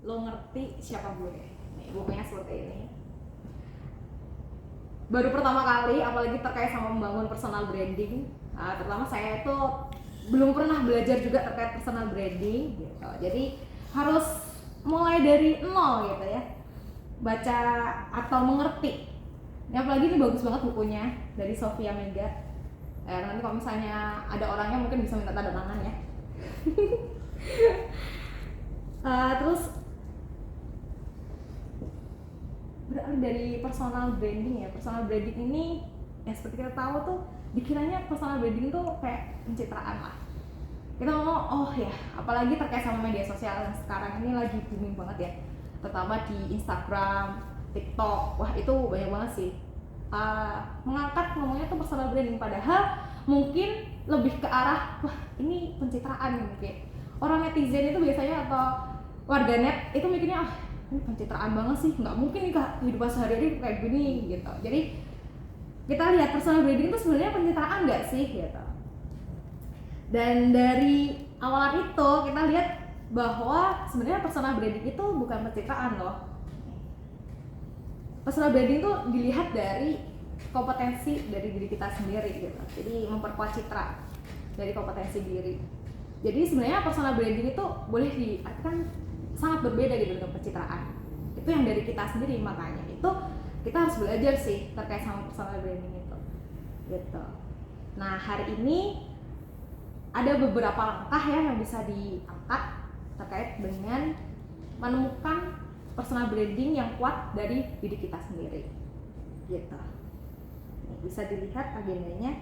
lo ngerti siapa gue. Nih bukunya seperti ini. Baru pertama kali, apalagi terkait sama membangun personal branding. Terutama saya itu belum pernah belajar juga terkait personal branding gitu. Jadi harus mulai dari nol gitu ya. Baca atau mengerti. Ini apalagi ini bagus banget bukunya dari Sofia Mega. Nanti kalau misalnya ada orangnya mungkin bisa minta tanda tangan ya. Terus beralih dari personal branding ya. Personal branding ini ya seperti kita tahu tuh dikiranya personal branding tuh kayak pencitraan lah. Kita ngomong oh ya, apalagi terkait sama media sosial yang sekarang ini lagi booming banget ya. Terutama di Instagram, TikTok. Wah, itu banyak banget sih. Mengangkat ngomongnya tuh personal branding, padahal mungkin lebih ke arah wah ini pencitraan mungkin. Orang netizen itu biasanya atau warganet itu mikirnya ini pencitraan banget sih, nggak mungkin nih kak kehidupan sehari-hari kayak gini gitu. Jadi kita lihat personal branding itu sebenarnya pencitraan nggak sih gitu. Dan dari awalan itu kita lihat bahwa sebenarnya personal branding itu bukan pencitraan loh. Personal branding itu dilihat dari kompetensi dari diri kita sendiri gitu. Jadi memperkuat citra dari kompetensi diri. Jadi sebenarnya personal branding itu boleh diartikan sangat berbeda gitu dengan pencitraan. Itu yang dari kita sendiri, makanya itu kita harus belajar sih terkait sama personal branding itu. Gitu. Nah, hari ini ada beberapa langkah ya yang bisa diangkat terkait dengan menemukan personal branding yang kuat dari diri kita sendiri. Gitu. Bisa dilihat agendanya.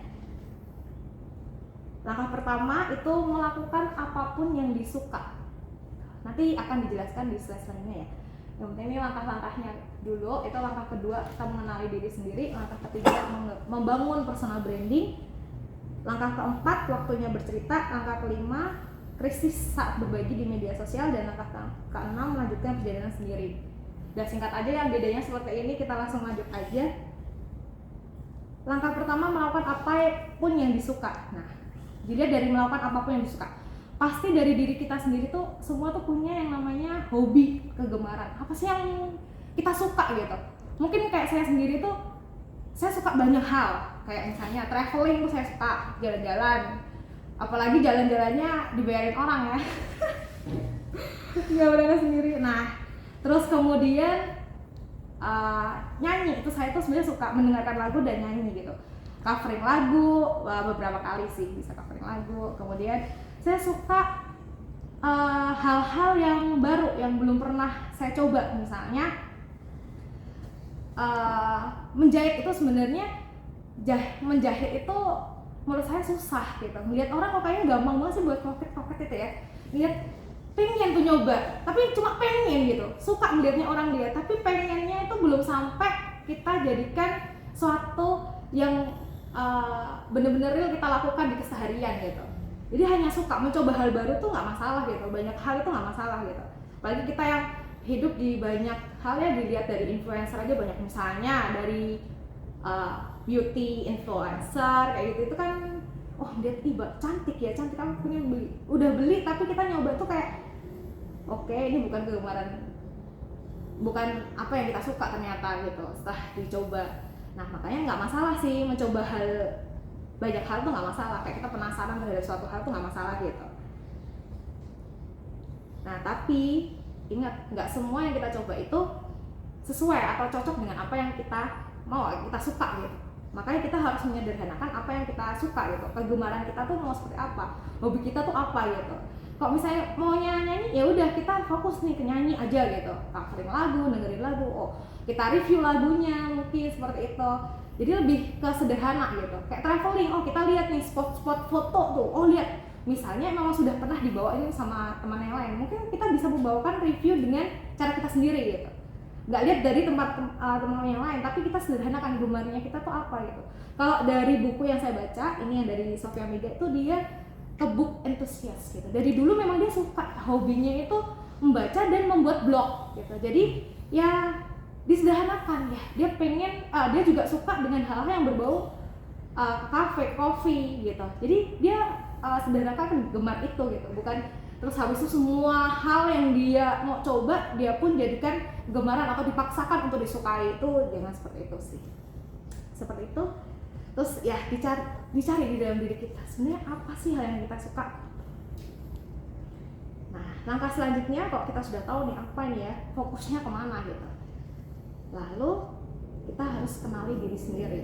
Langkah pertama itu melakukan apapun yang disuka. Nanti akan dijelaskan di slide selanjutnya ya. Yang penting ini langkah-langkahnya dulu. Itu langkah kedua, kita mengenali diri sendiri. Langkah ketiga, membangun personal branding. Langkah keempat, waktunya bercerita. Langkah kelima, krisis saat berbagi di media sosial. Dan langkah keenam, melanjutkan perjalanan sendiri. Dan singkat aja yang bedanya seperti ini, kita langsung lanjut aja. Langkah pertama, melakukan apapun yang disuka. Nah, dilihat dari melakukan apapun yang disuka. Pasti dari diri kita sendiri tuh semua tuh punya yang namanya hobi, kegemaran. Apa sih yang kita suka gitu? Mungkin kayak saya sendiri tuh, saya suka banyak hal. Kayak misalnya traveling tuh saya suka, jalan-jalan. Apalagi jalan-jalannya dibayarin orang ya. Nggak berangkat sendiri. Nah, terus kemudian nyanyi. Itu saya tuh sebenarnya suka mendengarkan lagu dan nyanyi gitu. Covering lagu, beberapa kali sih bisa covering lagu. Kemudian saya suka hal-hal yang baru yang belum pernah saya coba. Misalnya menjahit itu sebenarnya menjahit itu menurut saya susah gitu. Melihat orang kok kayaknya gampang banget sih buat kroket itu ya. Lihat pengen tuh nyoba, tapi cuma pengen gitu. Suka melihatnya orang lihat, tapi pengennya itu belum sampai kita jadikan suatu yang bener-bener real kita lakukan di keseharian gitu. Jadi hanya suka mencoba hal baru tuh nggak masalah gitu, banyak hal itu nggak masalah gitu. Apalagi kita yang hidup di banyak hal ya, dilihat dari influencer aja banyak, misalnya dari beauty influencer kayak gitu, itu kan oh dia tiba cantik ya, cantik kamu pengen beli, udah beli tapi kita nyoba tuh kayak oke, ini bukan kegemaran, bukan apa yang kita suka ternyata gitu setelah dicoba. Nah makanya nggak masalah sih mencoba hal, banyak hal tuh nggak masalah, kayak kita penasaran terhadap suatu hal tuh nggak masalah gitu. Nah tapi ingat, nggak semua yang kita coba itu sesuai atau cocok dengan apa yang kita mau, kita suka gitu. Makanya kita harus menyederhanakan apa yang kita suka gitu. Kegemaran kita tuh mau seperti apa, hobi kita tuh apa gitu. Kalau misalnya maunya nyanyi, ya udah kita fokus nih ke nyanyi aja gitu. Covering lagu, dengerin lagu, oh kita review lagunya mungkin seperti itu. Jadi lebih ke sederhana gitu. Kayak traveling, oh kita lihat nih spot-spot foto tuh, oh lihat. Misalnya memang sudah pernah dibawa ini sama teman yang lain, mungkin kita bisa membawakan review dengan cara kita sendiri gitu. Nggak lihat dari tempat teman yang lain, tapi kita sederhanakan gemarnya kita tuh apa gitu. Kalau dari buku yang saya baca, ini yang dari Sofia Mega, itu dia ke book enthusiast gitu. Dari dulu memang dia suka, hobinya itu membaca dan membuat blog gitu. Jadi ya disederhanakan ya. Dia pengen, dia juga suka dengan hal-hal yang berbau kafe, kopi gitu. Jadi dia sederhanakan gemar itu gitu, bukan Terus habis itu semua hal yang dia mau coba dia pun jadikan gembaran atau dipaksakan untuk disukai. Itu jangan seperti itu sih. Seperti itu. Terus ya dicari di dalam diri kita sebenarnya apa sih hal yang kita suka. Nah langkah selanjutnya kalau kita sudah tahu nih apa nih ya fokusnya kemana gitu, lalu kita harus kenali diri sendiri.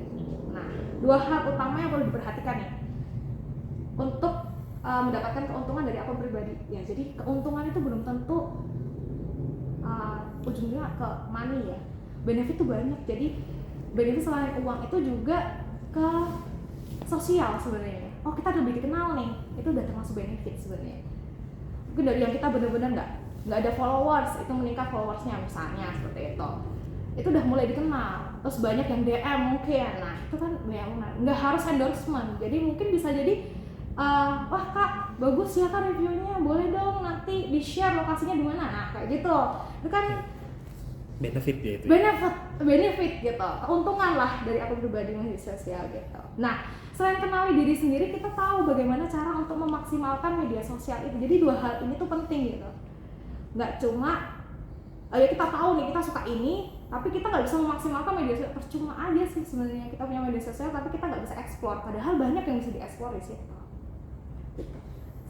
Nah 2 hal utama yang perlu diperhatikan nih untuk mendapatkan keuntungan dari akun pribadi ya. Jadi keuntungan itu belum tentu ujungnya ke money ya. Benefit itu banyak. Jadi benefit selain uang itu juga ke sosial sebenarnya. Oh kita lebih dikenal nih, itu udah termasuk benefit sebenarnya. Mungkin dari yang kita benar-benar nggak ada followers, itu meningkat followersnya misalnya seperti itu udah mulai dikenal. Terus banyak yang DM mungkin, nah itu kan nggak harus endorsement. Jadi mungkin bisa jadi wah kak bagus ya kak reviewnya, boleh dong nanti di share lokasinya di mana. Nah kayak gitu, itu kan benefit ya itu. Benefit gitu, keuntungan lah dari akun pribadi media sosial gitu. Nah selain kenali diri sendiri, kita tahu bagaimana cara untuk memaksimalkan media sosial itu. Jadi 2 hal ini tuh penting gitu. Nggak cuma ya kita tahu nih kita suka ini, tapi kita nggak bisa memaksimalkan media sosial. Percuma aja sih sebenarnya kita punya media sosial tapi kita nggak bisa explore, padahal banyak yang bisa dieksplor di situ gitu.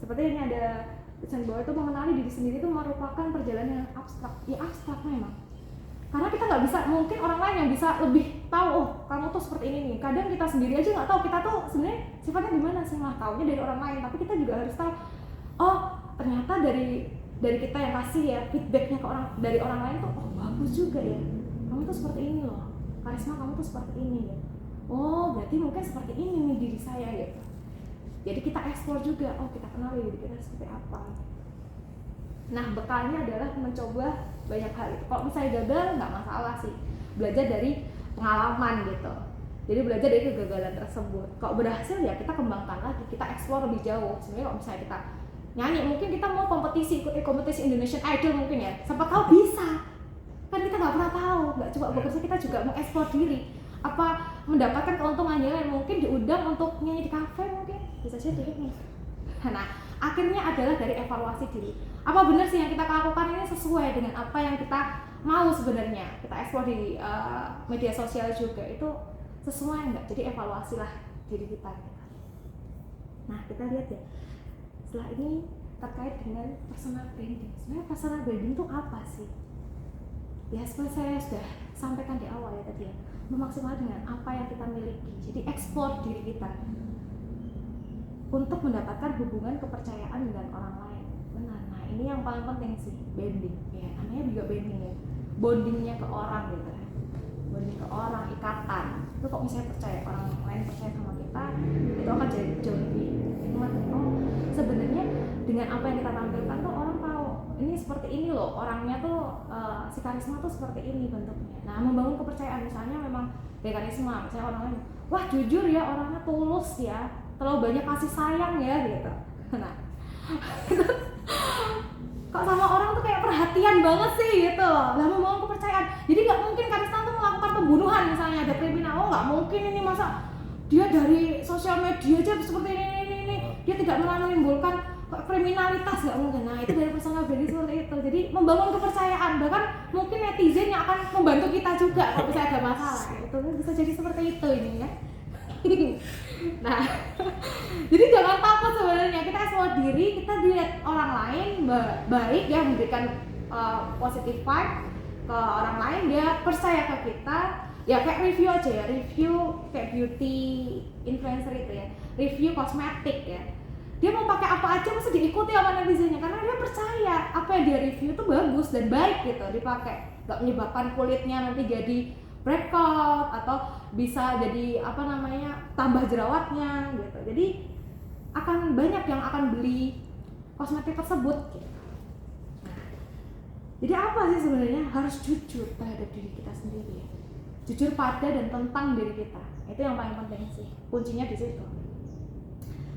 Seperti ini ada tulisan bawah itu, mengenali diri sendiri itu merupakan perjalanan yang abstrak. Ya abstrak memang, karena kita nggak bisa, mungkin orang lain yang bisa lebih tahu, oh kamu tuh seperti ini nih. Kadang kita sendiri aja nggak tahu kita tuh sebenarnya sifatnya gimana sih, malah taunya dari orang lain. Tapi kita juga harus tahu, oh ternyata dari kita yang kasih ya feedbacknya ke dari orang lain tuh, oh bagus juga ya, kamu tuh seperti ini loh, karisma kamu tuh seperti ini ya. Oh berarti mungkin seperti ini nih diri saya gitu. Jadi kita explore juga, oh kita kenal diri kita seperti apa. Nah bekalnya adalah mencoba banyak hal itu. Kalau misalnya gagal nggak masalah sih, belajar dari pengalaman gitu. Jadi belajar dari kegagalan tersebut. Kalau berhasil ya kita kembangkan lagi, kita explore lebih jauh. Sebenarnya kalau misalnya kita nyanyi, mungkin kita mau kompetisi, ikut kompetisi Indonesian Idol mungkin ya, siapa tahu bisa. Kan kita nggak pernah tahu, nggak coba bekerja, kita juga mau explore diri. Apa mendapatkan keuntungan yang lain, mungkin diundang untuk nyanyi di kafe mungkin, bisa jadi nih. Nah akhirnya adalah dari evaluasi diri. Apa benar sih yang kita lakukan ini sesuai dengan apa yang kita mau sebenarnya? Kita explore di media sosial juga, itu sesuai enggak? Jadi evaluasilah diri kita. Nah kita lihat ya, setelah ini terkait dengan personal branding. Sebenarnya personal branding itu apa sih? Ya seperti saya sudah sampaikan di awal ya tadi ya, memaksimalkan dengan apa yang kita miliki. Jadi explore diri kita untuk mendapatkan hubungan kepercayaan dengan orang lain. Benar. Nah ini yang paling penting sih, bonding ya, namanya juga bonding ya, bondingnya ke orang gitu, bonding ke orang, ikatan itu. Kok misalnya percaya, orang lain percaya sama kita, itu akan jadi jauh lebih nikmat. Oh sebenarnya dengan apa yang kita tampilkan tuh orang tahu ini seperti ini loh orangnya tuh, si karisma tuh seperti ini bentuknya. Nah membangun kepercayaan, misalnya memang dari karisma, misalnya orang lain, wah jujur ya orangnya tulus ya, terlalu banyak kasih sayang ya gitu. Nah kok sama orang tuh kayak perhatian banget sih gitu loh. Lah membangun kepercayaan. Jadi nggak mungkin karisma tuh melakukan pembunuhan, misalnya ada kriminal, oh nggak mungkin ini, masa dia dari sosial media aja seperti ini, dia tidak menimbulkan kriminalitas, nggak mungkin. Nah itu dari personal branding seperti itu. Jadi membangun kepercayaan, bahkan mungkin netizen yang akan membantu kita juga kalau misalnya ada masalah. Itu bisa jadi seperti itu ini ya. Nah, jadi jangan takut sebenarnya, kita explore diri, kita dilihat orang lain baik ya, memberikan positive vibe ke orang lain, dia percaya ke kita. Ya kayak review aja ya, review kayak beauty influencer itu ya, review kosmetik ya. Dia mau pakai apa aja mesti diikuti sama netizennya, karena dia percaya apa yang dia review itu bagus dan baik gitu dipakai, nggak menyebabkan kulitnya nanti jadi breakout atau bisa jadi tambah jerawatnya gitu. Jadi akan banyak yang akan beli kosmetik tersebut gitu. Nah, jadi apa sih sebenarnya? Harus jujur terhadap diri kita sendiri, jujur pada dan tentang diri kita. Itu yang paling penting sih, kuncinya di situ.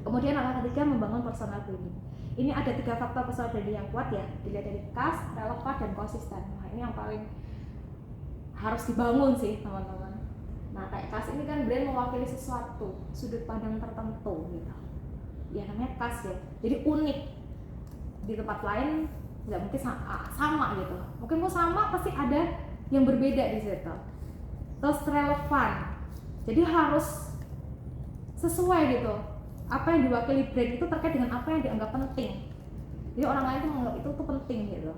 Kemudian langkah ketiga, membangun personal branding. Ini ada 3 faktor personal branding yang kuat ya, dilihat dari khas, relevan, dan konsisten. Nah ini yang paling harus dibangun sih teman-teman. Nah kayak khas ini kan brand mewakili sesuatu, sudut pandang tertentu gitu. Ya namanya khas ya, jadi unik. di tempat lain nggak mungkin sama gitu. Mungkin kok sama, pasti ada yang berbeda di situ. Terus relevan, jadi harus sesuai gitu. Apa yang diwakili brand itu terkait dengan apa yang dianggap penting. Jadi orang lain tuh menganggap itu tuh penting gitu.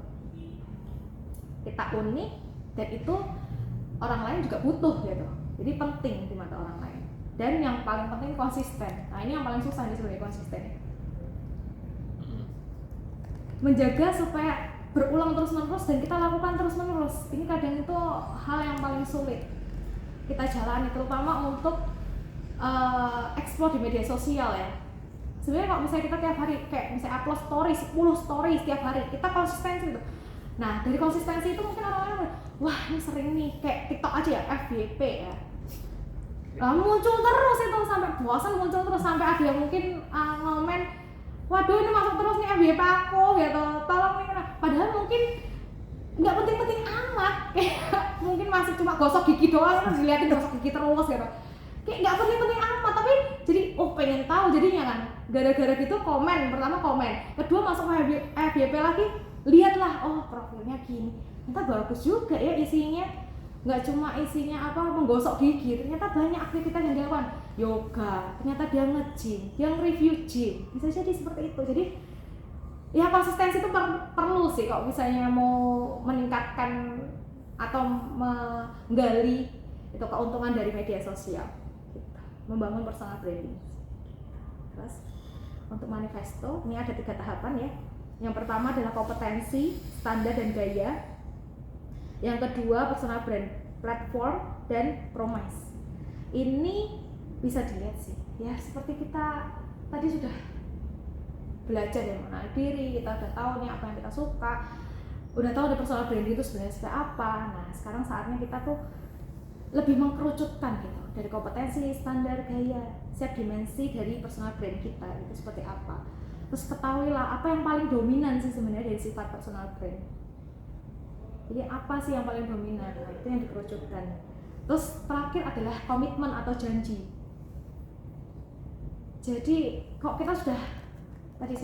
Kita unik dan itu orang lain juga butuh gitu. Jadi penting di mata orang lain. Dan yang paling penting konsisten. Nah ini yang paling susah nih sebenarnya, konsisten. Menjaga supaya berulang terus-menerus dan kita lakukan terus-menerus. Ini kadang itu hal yang paling sulit kita jalani, terutama untuk explore di media sosial ya. Sebenarnya kalau misalnya kita tiap hari kayak misalnya upload story 10 story setiap hari, kita konsistensi gitu. Nah dari konsistensi itu mungkin orang-orang wah ini sering nih, kayak TikTok aja ya, FYP ya, muncul terus itu sampai bosan, muncul terus sampai ada yang mungkin ngomen, waduh ini masuk terus nih FYP aku gitu, tolong nih. Padahal mungkin nggak penting-penting amat, kayak mungkin masih cuma gosok gigi doang, terus dilihatin gosok gigi terus gitu, kayak nggak penting-penting amat. Tapi jadi pengen tahu jadinya kan, gara-gara gitu komen, pertama komen, kedua masuk FYP lagi, lihatlah profilnya gini, ternyata bagus juga ya isinya, nggak cuma isinya menggosok gigi, ternyata banyak aktivitas yang dilakukan, yoga, ternyata dia nge-gym, dia nge-review gym, bisa jadi seperti itu. Jadi ya konsistensi itu perlu sih kalau misalnya mau meningkatkan atau menggali itu keuntungan dari media sosial, membangun personal branding. Terus untuk manifesto ini ada 3 tahapan ya. Yang pertama adalah kompetensi, standar dan gaya. Yang kedua personal brand, platform dan promise. Ini bisa dilihat sih ya, seperti kita tadi sudah belajar dari mengenal diri, kita udah tahu nih apa yang kita suka, udah tahu ada personal branding itu sebenarnya seperti apa. Nah sekarang saatnya kita tuh lebih mengkerucutkan gitu, dari kompetensi, standar, gaya, setiap dimensi dari personal brand kita itu seperti apa. Terus ketahuilah apa yang paling dominan sih sebenarnya dari sifat personal brand. Jadi apa sih yang paling dominan? Nah itu yang dikerucutkan. Terus terakhir adalah komitmen atau janji. Jadi kok kita sudah, tadi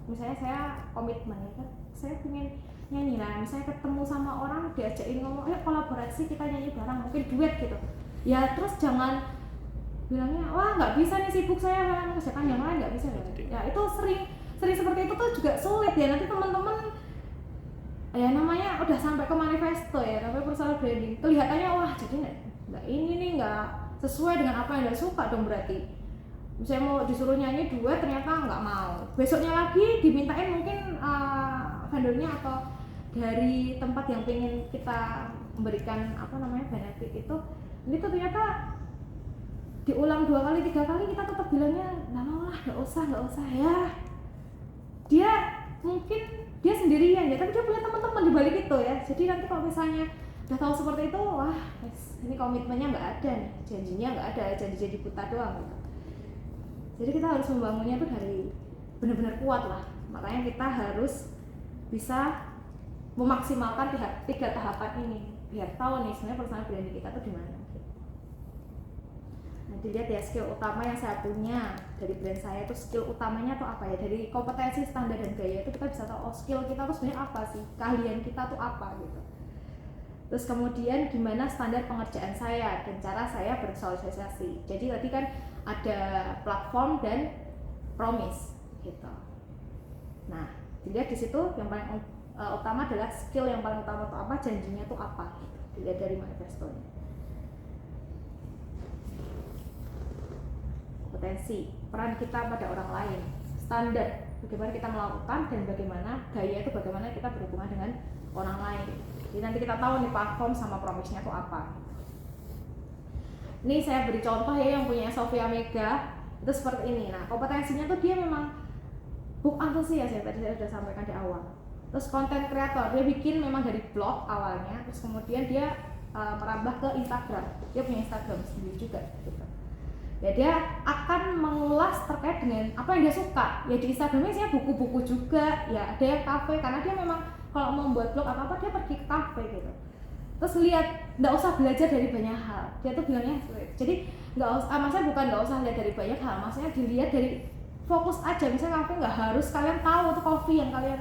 misalnya saya komitmen ya kan, saya pengen nyanyi lah, misalnya ketemu sama orang diajakin ngomong, kolaborasi kita nyanyi bareng, mungkin duet gitu ya, terus jangan bilangnya wah nggak bisa nih, sibuk saya mengerjakan yang lain, nggak bisa ya. Itu sering seperti itu tuh juga sulit ya. Nanti teman-teman ya namanya udah sampai ke manifesto ya, sampai personal branding, kelihatannya wah jadi nggak ini nih, nggak sesuai dengan apa yang dia suka dong. Berarti misalnya mau disuruh nyanyi duet ternyata nggak mau, besoknya lagi dimintain mungkin vendornya atau dari tempat yang pengen kita memberikan benefit itu ternyata diulang 2 kali 3 kali, kita tetap bilangnya nggak mau lah, nggak usah ya. Dia mungkin dia sendirian ya, tapi dia punya teman-teman di balik itu ya. Jadi nanti kalau misalnya udah tahu seperti itu, wah ini komitmennya nggak ada nih, janjinya nggak ada, janji buta doang gitu. Jadi kita harus membangunnya tuh dari benar-benar kuat lah. Makanya kita harus bisa memaksimalkan 3 tahapan ini biar tahu nih sebenarnya personal branding kita tuh di mana. Nah, dilihat ya skill utama yang saya punya dari brand saya itu, skill utamanya tuh apa ya? Dari kompetensi, standar dan gaya itu kita bisa tahu skill kita tuh sebenarnya apa sih, keahlian kita tuh apa gitu. Terus kemudian gimana standar pengerjaan saya dan cara saya bersosialisasi. Jadi tadi kan ada platform dan promise gitu. Nah, dilihat di situ yang paling utama adalah skill yang paling utama itu apa, janjinya tuh apa gitu. Dilihat dari manifestonya. Kompetensi, peran kita pada orang lain, standar, bagaimana kita melakukan, dan bagaimana gaya itu bagaimana kita berhubungan dengan orang lain. Jadi nanti kita tahu nih platform sama promise-nya tuh apa. Ini saya beri contoh ya yang punya Sofia Mega itu seperti ini. Nah kompetensinya tuh dia memang book antusias ya, tadi saya sudah sampaikan di awal. Terus konten kreator, dia bikin memang dari blog awalnya, terus kemudian dia merambah ke Instagram. Dia punya Instagram sendiri juga gitu. Ya dia akan mengulas terkait dengan apa yang dia suka. Ya di Instagramnya isinya buku-buku juga, ya ada yang kafe, karena dia memang kalau mau membuat blog apa dia pergi ke kafe gitu. Terus lihat, nggak usah belajar dari banyak hal. Dia tuh bilangnya, jadi nggak usah, maksudnya bukan nggak usah lihat dari banyak hal, maksudnya dilihat dari fokus aja. Misalnya kafe nggak harus kalian tahu tuh kopi yang kalian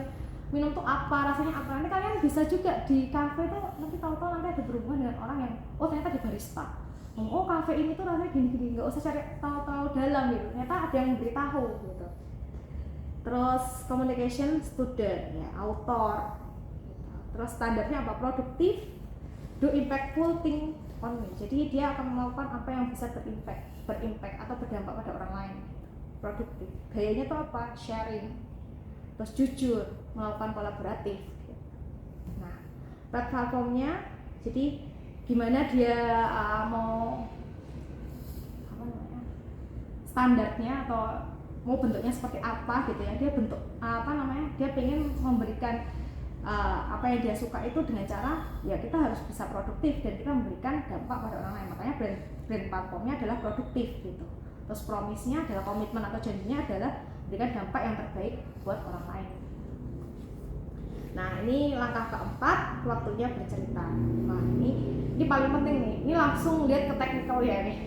minum tuh apa, rasanya apa. Nanti kalian bisa juga di kafe tuh nanti tahu-tahu nanti ada berhubungan dengan orang yang ternyata di barista. Kafe ini tuh rasanya gini-gini, nggak usah cari tahu-tahu dalam gitu. Ternyata ada yang memberitahu gitu. Terus communication student ya, author. Terus standarnya apa? Produktif, do impactful thing on me. Jadi dia akan melakukan apa yang bisa berimpact atau berdampak pada orang lain. Produktif. Gayanya tuh apa? Sharing. Terus jujur, melakukan kolaboratif. Nah, platformnya, jadi gimana dia mau apa namanya, standarnya atau mau bentuknya seperti apa gitu ya. Dia bentuk dia pengen memberikan apa yang dia suka itu dengan cara ya kita harus bisa produktif dan kita memberikan dampak pada orang lain. Makanya brand platformnya adalah produktif gitu. Terus promise-nya adalah komitmen atau janjinya adalah memberikan dampak yang terbaik buat orang lain. Nah, ini langkah keempat, waktunya bercerita. Nah, ini paling penting nih. Ini langsung lihat ke teknikal ya nih.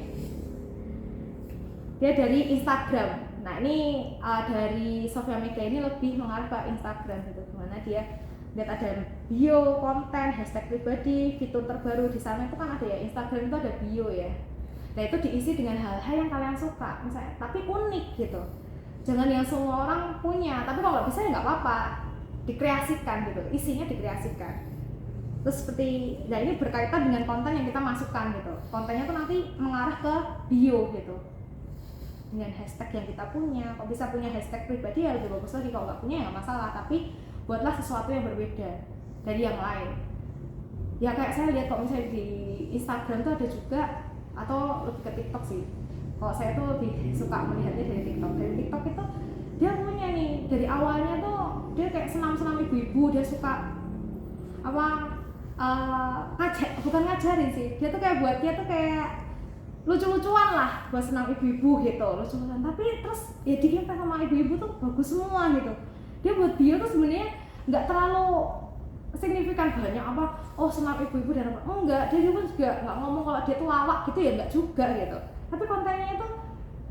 Dia dari Instagram. Nah, ini dari sosial media ini lebih mengarah ke Instagram gitu. Gimana dia lihat ada bio, konten, hashtag pribadi, fitur terbaru di sana itu kan ada ya. Instagram itu ada bio ya. Nah, itu diisi dengan hal-hal yang kalian suka, misalnya, tapi unik gitu. Jangan yang semua orang punya, tapi kalau nggak bisa ya nggak apa-apa, dikreasikan gitu, isinya dikreasikan. Terus seperti, nah ini berkaitan dengan konten yang kita masukkan gitu. Kontennya tuh nanti mengarah ke bio gitu, dengan hashtag yang kita punya. Kalau bisa punya hashtag pribadi ya lebih bagus lagi, kalau nggak punya ya nggak masalah, tapi buatlah sesuatu yang berbeda dari yang lain. Ya kayak saya lihat kalau misalnya di Instagram tuh ada juga, atau lebih ke TikTok sih. Kalau saya tuh lebih suka melihatnya dari TikTok. Dari TikTok itu dia punya nih, dari awalnya tuh dia kayak senam-senam ibu-ibu, dia suka bukan ngajarin sih, dia tuh kayak buat dia tuh kayak lucu-lucuan lah buat senam ibu-ibu gitu, lucu-lucuan. Tapi terus ya di-impact sama ibu-ibu tuh bagus semua gitu. Dia buat bio tuh sebenarnya nggak terlalu signifikan banyak senam ibu-ibu dan apa, enggak. Dia pun juga nggak ngomong kalau dia tuh lawak gitu ya, nggak juga gitu. Tapi kontennya itu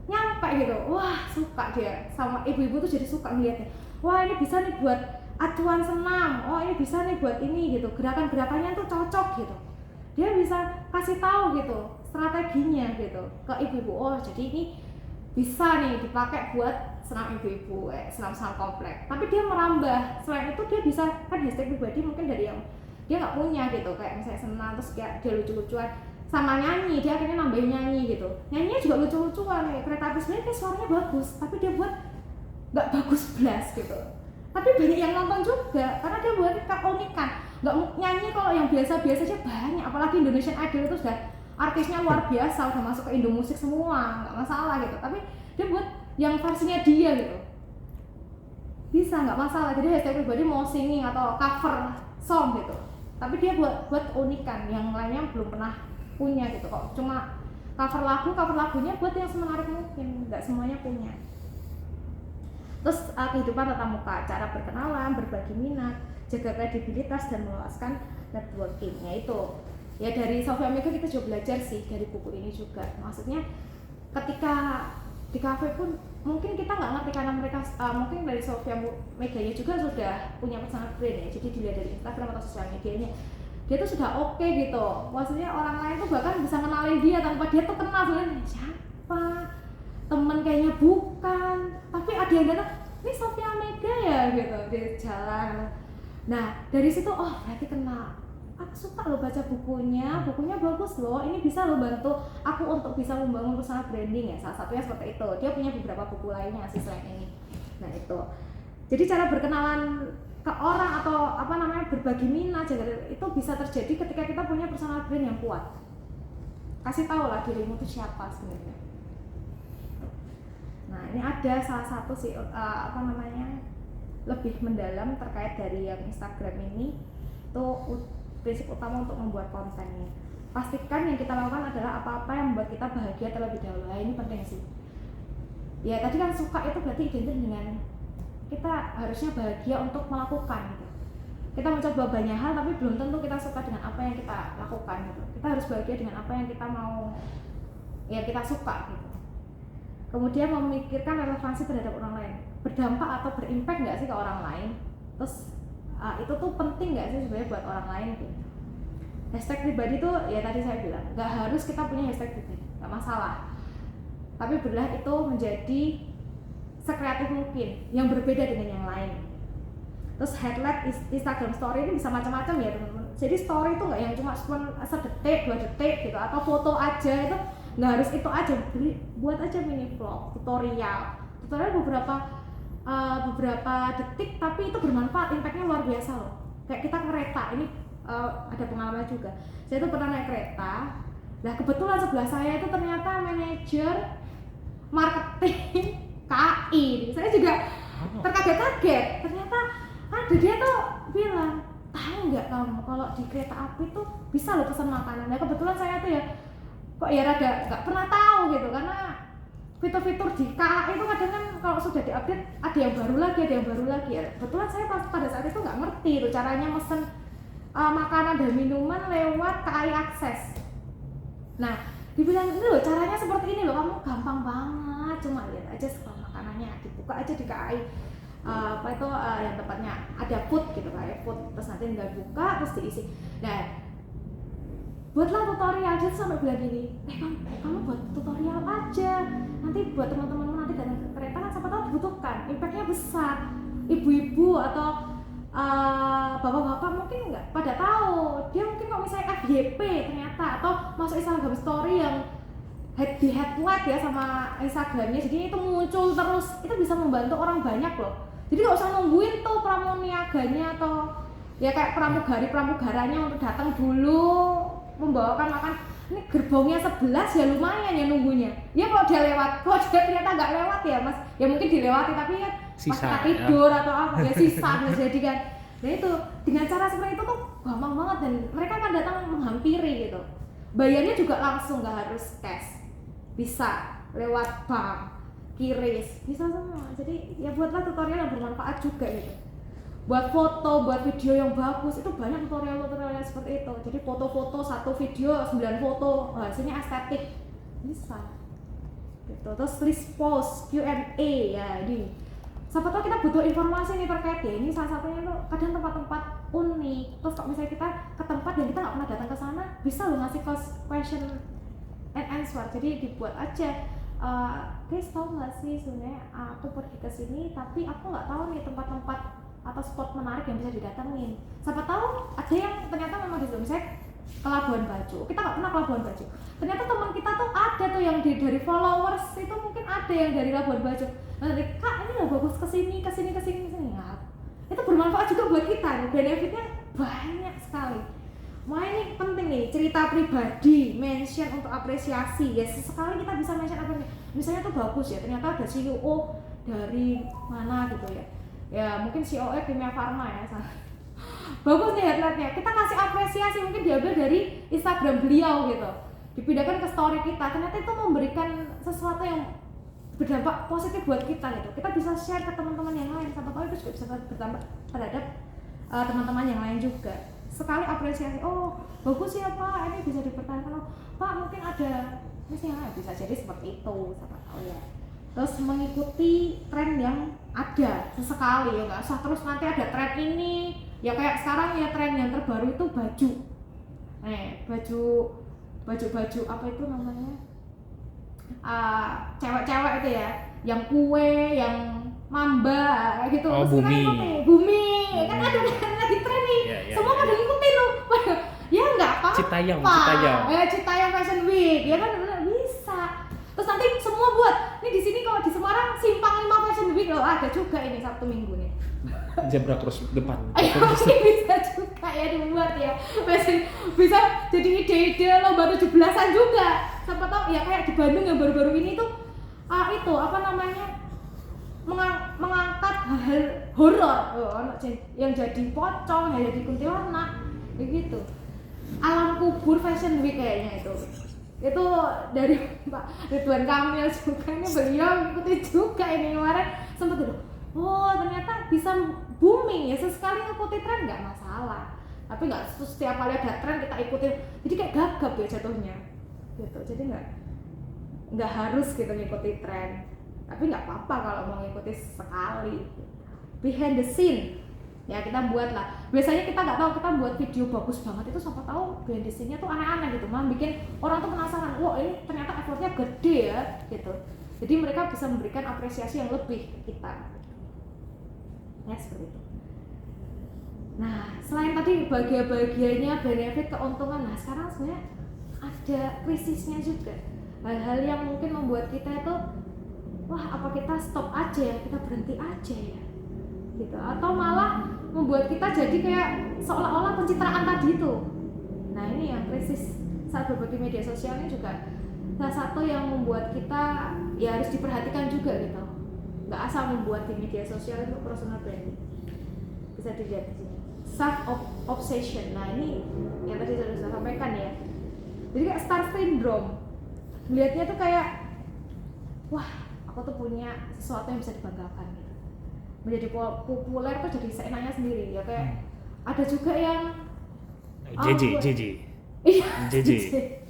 nyampe gitu, wah suka dia sama ibu-ibu tuh, jadi suka ngeliatnya. Wah ini bisa nih buat acuan senam, ini bisa nih buat ini gitu, gerakan-gerakannya tuh cocok gitu. Dia bisa kasih tahu gitu strateginya gitu ke ibu-ibu. Jadi ini bisa nih dipakai buat senam ibu-ibu, senam-senam kompleks. Tapi dia merambah, selain itu dia bisa kan hashtag pribadi mungkin dari yang dia nggak punya gitu, kayak misalnya senam terus kayak dia lucu-lucuan sama nyanyi, dia akhirnya nambahin nyanyi gitu. Nyanyinya juga lucu-lucuan, Kereta Api sebenarnya kayak suaranya bagus, tapi dia buat nggak bagus belas gitu. Tapi banyak yang nonton juga karena dia buat keunikan. Nggak nyanyi kalau yang biasa-biasa aja banyak, apalagi Indonesian Idol itu sudah artisnya luar biasa, udah masuk ke Indomusik semua, nggak masalah gitu. Tapi dia buat yang versinya dia gitu, bisa nggak masalah. Jadi hashtag pribadi mau singing atau cover song gitu, tapi dia buat keunikan yang lainnya belum pernah punya gitu. Kok cuma cover lagunya buat yang semenarik mungkin, nggak semuanya punya. Terus kehidupan tatap muka, cara berkenalan, berbagi minat, jaga kredibilitas dan meluaskan networking. Itu ya dari sosial media kita juga belajar sih dari buku ini juga. Maksudnya ketika di kafe pun mungkin kita nggak ngerti karena mereka mungkin dari sosial medianya juga sudah punya personal brand ya. Jadi dilihat dari Instagram atau sosial medianya, dia tuh sudah oke gitu. Maksudnya orang lain tuh bahkan bisa kenalin dia tanpa dia tuh kenal sebenarnya siapa, temen kayaknya bukan, tapi ada yang datang, ini Sofia Mega ya gitu di jalan. Nah dari situ berarti kenal. Aku suka lo baca bukunya bagus loh, ini bisa lo bantu aku untuk bisa membangun personal branding ya. Salah satunya seperti itu. Dia punya beberapa buku lainnya sih selain ini. Nah itu. Jadi cara berkenalan ke orang atau berbagi minat itu bisa terjadi ketika kita punya personal brand yang kuat. Kasih tahu lah dirimu itu siapa sebenarnya. Nah ini ada salah satu sih lebih mendalam terkait dari yang Instagram ini tuh. Prinsip utama untuk membuat kontennya, pastikan yang kita lakukan adalah apa-apa yang membuat kita bahagia terlebih dahulu. Ini penting sih ya. Tadi kan suka itu berarti identik dengan kita harusnya bahagia untuk melakukan gitu. Kita mencoba banyak hal tapi belum tentu kita suka dengan apa yang kita lakukan gitu. Kita harus bahagia dengan apa yang kita mau, ya kita suka gitu. kemudian memikirkan relevansi terhadap orang lain, berdampak atau berimpact nggak sih ke orang lain, terus itu tuh penting nggak sih sebenarnya buat orang lain gitu. Hashtag pribadi tuh ya tadi saya bilang nggak harus kita punya hashtag pribadi, nggak masalah, tapi berilah itu menjadi sekreatif mungkin yang berbeda dengan yang lain. Terus highlight Instagram story ini bisa macam-macam ya teman-teman. Jadi story itu nggak yang cuma sedetik 2 detik gitu atau foto aja, itu nggak harus itu aja. Buat aja mini vlog, tutorial beberapa detik tapi itu bermanfaat, impactnya luar biasa loh. Kayak kita kereta ini ada pengalaman juga. Saya tuh pernah naik kereta. Nah kebetulan sebelah saya itu ternyata manajer marketing KI. Saya juga terkaget-kaget. Ternyata ada dia tuh bilang, tahu nggak kamu kalau di kereta api tuh bisa loh pesan makanan. Nah kebetulan saya tuh ya kok ya rada nggak pernah tahu gitu, karena fitur-fitur di KA itu kadang kan kalau sudah diupdate ada yang baru lagi ya. Kebetulan saya pada saat itu nggak ngerti tuh caranya mesen makanan dan minuman lewat KAI Akses. Nah dibilang ini loh caranya seperti ini loh, kamu gampang banget, cuma lihat aja sekolah makanannya, dibuka aja di KAI yang tempatnya ada food gitu, kayak food, terus nanti tinggal buka terus diisi. Nah buatlah tutorial, dia sampai bilang gini, kamu buat tutorial aja, nanti buat teman-teman nanti datang ke kereta kan siapa tahu dibutuhkan, impactnya besar. Ibu-ibu atau bapak-bapak mungkin nggak pada tahu, dia mungkin kalau misalnya FYP ternyata, atau masuk Instagram story yang di headlight ya sama Instagramnya, jadi itu muncul terus, itu bisa membantu orang banyak loh. Jadi nggak usah nungguin tuh pramuniaganya atau ya kayak pramugaranya untuk datang dulu membawakan makan. Ini gerbongnya 11 ya lumayan ya nunggunya. Ya kalau dia lewat, kalau dia ternyata nggak lewat ya mas, ya mungkin dilewati tapi kan pas kita tidur atau apa ya sisa bisa jadi kan. Nah itu dengan cara seperti itu tuh gampang banget dan mereka akan datang menghampiri gitu. Bayarnya juga langsung, nggak harus cash, bisa lewat bank, kiris, bisa semua. Jadi ya buatlah tutorial yang bermanfaat juga gitu. Buat foto, buat video yang bagus, itu banyak tutorial seperti itu. Jadi foto-foto, 1 video 9 foto, hasilnya estetik, bisa gitu. Terus list post, Q&A ya ini. Siapa tahu kita butuh informasi nih terkait ya, ini salah satunya tuh kadang tempat-tempat unik. Terus kalau misalnya kita ke tempat yang kita nggak pernah datang ke sana, bisa loh ngasih question and answer. Jadi dibuat aja. Guys tahu nggak sih sebenarnya aku pergi ke sini, tapi aku nggak tahu nih tempat-tempat atau spot menarik yang bisa didatengin. Siapa tahu ada yang ternyata memang di situ, misalnya ke Labuan Bajo, kita nggak pernah ke Labuan Bajo, ternyata teman kita tuh ada tuh yang dari followers itu mungkin ada yang dari Labuan Bajo. Nah, Kak ini loh bagus kesini. Nah, itu bermanfaat juga buat kita, benefitnya banyak sekali. Makanya ini penting nih, cerita pribadi, mention untuk apresiasi ya, sesekali kita bisa mention apa nih, misalnya tuh bagus ya, ternyata ada CEO dari mana gitu ya mungkin CEO Kimia Farma ya, bagus nih headlightnya, kita kasih apresiasi, mungkin diambil dari Instagram beliau gitu, dipindahkan ke story kita, ternyata itu memberikan sesuatu yang berdampak positif buat kita gitu. Kita bisa share ke teman-teman yang lain, siapa tahu itu juga bisa berdampak terhadap teman-teman yang lain juga. Sekali apresiasi, oh bagus ya Pak, ini bisa dipertahankan, oh Pak mungkin ada misalnya, bisa jadi seperti itu, siapa tahu ya. Terus mengikuti tren yang ada sesekali ya, nggak usah terus nanti ada tren ini ya, kayak sekarang ya tren yang terbaru itu baju apa itu namanya, cewek-cewek itu ya, yang kue, yang mamba kayak gitu. Oh, bumi kan ada lagi tren nih, semua pada ngikutin loh. Ya nggak apa-apa, Citayam Fashion Week ya kan, bisa. Terus nanti semua buat nih di sini, kalau di Semarang Simpang 5 Fashion Week loh, ada juga ini Sabtu Minggu nih. Zebra cross depan. Ayo bisa juga ya dibuat ya. Bisa jadi ide-ide lomba 17-an juga. Siapa tahu ya, kayak di Bandung yang baru-baru ini tuh itu apa namanya, mengangkat hal horor yang jadi pocong, yang jadi kuntilanak begitu. Alam kubur Fashion Week kayaknya itu dari Pak Ridwan Kamil juga, ini beliau ikuti juga ini kemarin sempat dulu. Oh ternyata bisa booming ya, sesekali ngikuti tren nggak masalah, tapi nggak setiap kali ada tren kita ikutin, jadi kayak gagap ya jatuhnya gitu. Jadi nggak nggak harus gitu ngikuti tren, tapi nggak apa-apa kalau mau ngikuti sekali. Behind the scene ya kita buat lah. Biasanya kita nggak tahu, kita buat video bagus banget itu siapa tahu behind the scene-nya tuh aneh-aneh gitu, malah bikin orang tuh penasaran, wah ini ternyata effortnya gede ya gitu. Jadi mereka bisa memberikan apresiasi yang lebih ke kita ya, seperti itu. Nah selain tadi bahagia-bahagianya, benefit, keuntungan, nah sekarang sebenarnya ada krisisnya juga, hal-hal yang mungkin membuat kita itu wah apa kita stop aja ya, kita berhenti aja ya gitu, atau malah membuat kita jadi kayak seolah-olah pencitraan tadi itu. Nah ini yang krisis saat berbagi media sosial ini juga salah satu yang membuat kita ya harus diperhatikan juga gitu, nggak asal membuat di media sosial itu personal branding. Bisa dilihat di sini self obsession. Nah ini yang tadi sudah saya sampaikan ya, jadi kayak star syndrome, melihatnya tuh kayak wah aku tuh punya sesuatu yang bisa dibanggakan gitu, menjadi populer tuh jadi seenaknya sendiri ya. Kayak ada juga yang JJ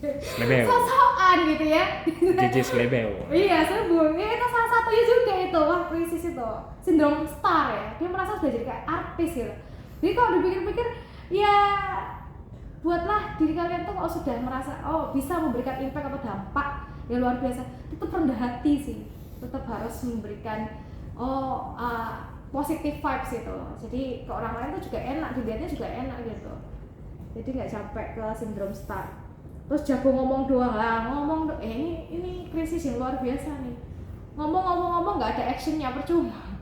Slebeo sosokan gitu ya, JJ Slebeo. iya sebelum ya itu salah satunya juga itu, wah krisis itu sindrom star ya, dia merasa sudah jadi kayak artis gitu. Jadi kalau dipikir-pikir ya buatlah diri kalian tuh kalau sudah merasa oh bisa memberikan impact atau dampak yang luar biasa, tetap rendah hati sih, tetap harus memberikan positive vibes gitu. Jadi ke orang lain tuh juga enak, dilihatnya juga enak gitu. Jadi nggak sampai ke sindrom star. Terus jago ngomong doang lah, ini krisis yang luar biasa nih. Ngomong nggak ada actionnya, percuma.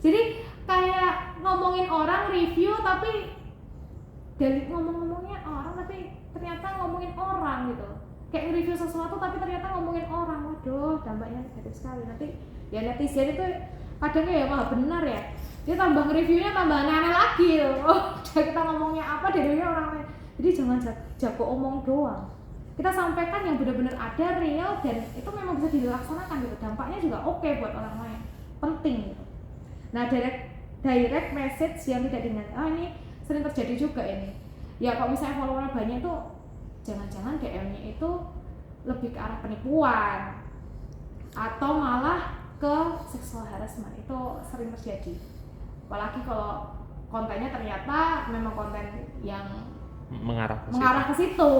Jadi kayak ngomongin orang, review tapi dari ngomongnya orang tapi ternyata ngomongin orang gitu. Kayak nge-review sesuatu tapi ternyata ngomongin orang. Waduh, dampaknya negatif sekali. Nanti ya netizen itu kadangnya ya malah benar ya, dia tambah nge-reviewnya tambah aneh-aneh lagi loh. Oh, kita ngomongnya apa dari orang lain. Jadi jangan jago omong doang, kita sampaikan yang benar-benar ada, real, dan itu memang bisa dilaksanakan gitu. Dampaknya juga oke buat orang lain, penting gitu. Nah direct message yang tidak diingat, ini sering terjadi juga ini ya. Kalau misalnya follower banyak itu jangan-jangan DM-nya itu lebih ke arah penipuan atau malah ke sexual harassment, itu sering terjadi. Apalagi kalau kontennya ternyata memang konten yang mengarah ke situ,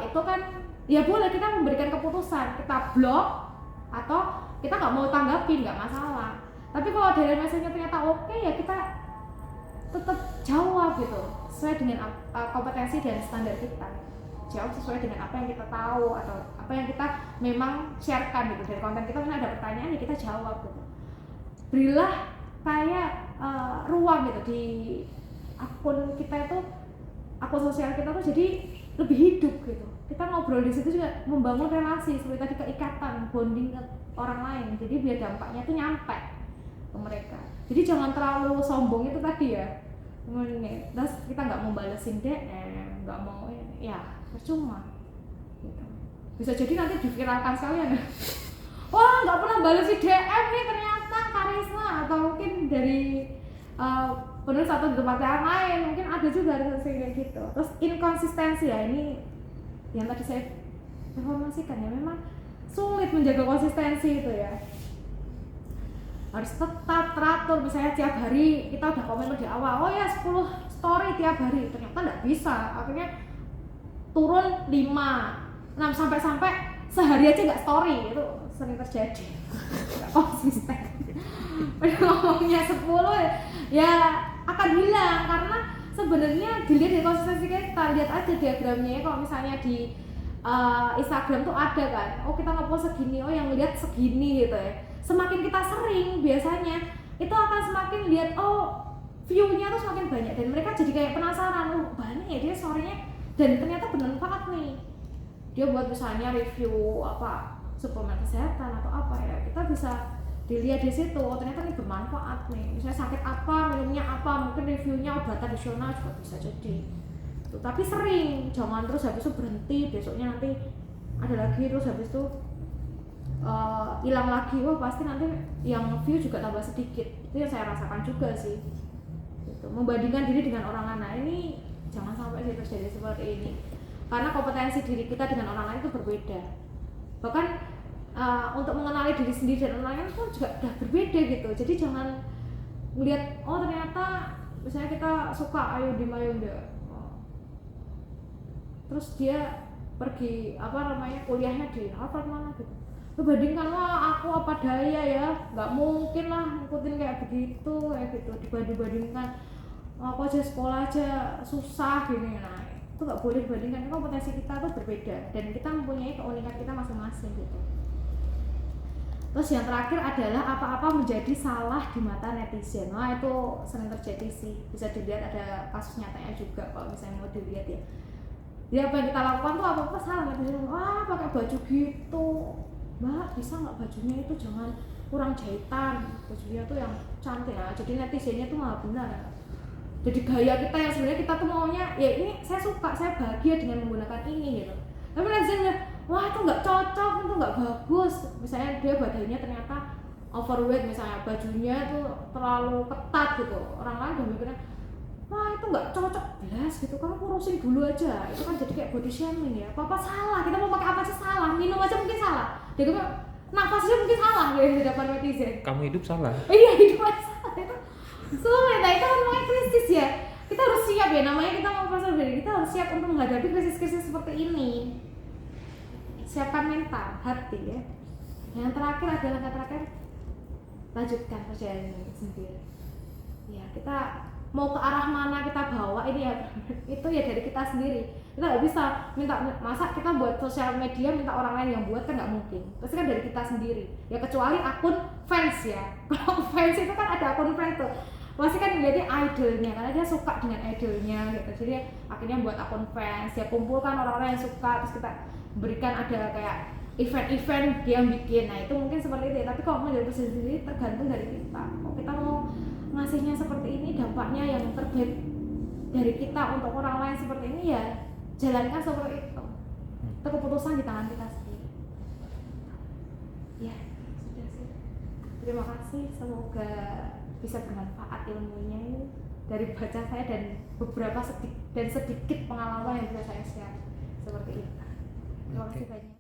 itu kan ya boleh kita memberikan keputusan, kita blok atau kita nggak mau tanggapin, nggak masalah. Tapi kalau dari message-nya ternyata oke, ya kita tetap jawab gitu sesuai dengan kompetensi dan standar kita, jawab sesuai dengan apa yang kita tahu atau apa yang kita memang sharekan gitu. Dari konten kita misalnya ada pertanyaan ya kita jawab gitu. Berilah kayak ruang gitu di akun kita itu, akun sosial kita tuh jadi lebih hidup gitu. Kita ngobrol di situ juga membangun relasi seperti tadi, keikatan, bonding ke orang lain. Jadi biar dampaknya itu nyampe ke mereka. Jadi jangan terlalu sombong itu tadi ya. Terus kita nggak mau balesin DM, nggak mau ya percuma. Gitu. Bisa jadi nanti diviralkan sekalian ya. Wah nggak pernah balesin DM nih ternyata Karisma, atau mungkin dari penulis atau di tempat yang lain, mungkin ada juga kayak gitu. Terus inkonsistensi ya, ini yang tadi saya informasikan ya, memang sulit menjaga konsistensi itu ya. Harus tetap teratur, misalnya tiap hari kita udah komitmen di awal, oh ya 10 story tiap hari, ternyata nggak bisa, akhirnya turun 5, 6 sampai sehari aja nggak story, itu sering terjadi. Nggak konsisten. Ngomongnya 10 ya akan hilang, karena sebenarnya dilihat dari konsistensi kita. Lihat aja diagramnya ya, kalau misalnya di Instagram tuh ada kan, oh kita ngepost segini, oh yang lihat segini gitu ya. Semakin kita sering biasanya itu akan semakin lihat, oh view-nya tuh semakin banyak, dan mereka jadi kayak penasaran, oh banyak ya dia story-nya dan ternyata bermanfaat nih. Dia buat misalnya review apa suplemen kesehatan atau apa ya, kita bisa dilihat di situ, oh ternyata ini bermanfaat nih. Misalnya sakit apa, minumnya apa, mungkin reviewnya obat tradisional juga bisa jadi. Tuh, tapi sering, jangan terus habis itu berhenti, besoknya nanti ada lagi, terus habis itu hilang lagi, wah pasti nanti yang view juga tambah sedikit. Itu yang saya rasakan juga sih gitu. Membandingkan diri dengan orang lain, ini jangan sampai sih terjadi seperti ini, karena kompetensi diri kita dengan orang lain itu berbeda. Bahkan untuk mengenali diri sendiri dan orang lain itu juga udah berbeda gitu. Jadi jangan melihat oh ternyata misalnya kita suka Ayu Mayunda, terus dia pergi kuliahnya di Harvard mana gitu, bandingkan wah aku apa daya ya, nggak mungkin lah ngikutin kayak gitu dibanding-bandingkan aku aja sekolah aja susah gini. Nah itu nggak boleh dibandingkan, kompetensi kita tuh berbeda dan kita mempunyai keunikan kita masing-masing gitu. Terus yang terakhir adalah apa-apa menjadi salah di mata netizen. Nah itu sering terjadi sih, bisa dilihat ada kasus nyatanya juga kalau misalnya mau dilihat ya. Jadi apa yang kita lakukan tuh apa-apa salah, netizen wah pakai baju gitu, mbak bisa nggak bajunya itu jangan kurang jahitan, bajunya tuh yang cantik ya. Jadi netizennya tuh malah benar ya. Jadi gaya kita yang sebenarnya kita tuh maunya ya ini saya suka, saya bahagia dengan menggunakan ini gitu. Tapi netizennya wah itu nggak cocok, itu nggak bagus. Misalnya dia badannya ternyata overweight, misalnya bajunya tuh terlalu ketat gitu, orang lain udah mikirnya wah itu nggak cocok belas gitu, kamu kurusin dulu aja. Itu kan jadi kayak body shaming ya. Apa salah, kita mau pakai apa sih salah, minum aja mungkin salah, dia juga nafas aja mungkin salah gitu di depan netizen. Kamu hidup salah. Iya hidup aja salah, itu sulit. Nah itu kan namanya krisis ya, kita harus siap ya, namanya kita mau pasar diri, kita harus siap untuk menghadapi krisis-krisis seperti ini. Siapkan mental, hati ya. Yang terakhir adalah lanjutkan perjalanan sendiri ya. Kita mau ke arah mana kita bawa ini ya itu ya dari kita sendiri. Kita nggak bisa minta, masa kita buat sosial media minta orang lain yang buat, kan nggak mungkin. Pasti kan dari kita sendiri ya, kecuali akun fans ya. Kalau fans itu kan ada akun fans tuh pasti kan menjadi idolnya karena dia suka dengan idolnya gitu. Jadi akhirnya buat akun fans ya, kumpulkan orang-orang yang suka, terus kita berikan ada kayak event-event dia yang bikin. Nah itu mungkin seperti itu ya. Tapi kalau mau dari sendiri tergantung dari kita. Kalau kita mau ngasihnya seperti ini, dampaknya yang terbaik dari kita untuk orang lain seperti ini ya jalankan seperti itu. Itu keputusan di tangan kita sendiri. Ya sudah sih. Terima kasih, semoga bisa bermanfaat ilmunya ini dari baca saya dan beberapa sedikit pengalaman yang bisa saya share seperti itu. Terima kasih banyak.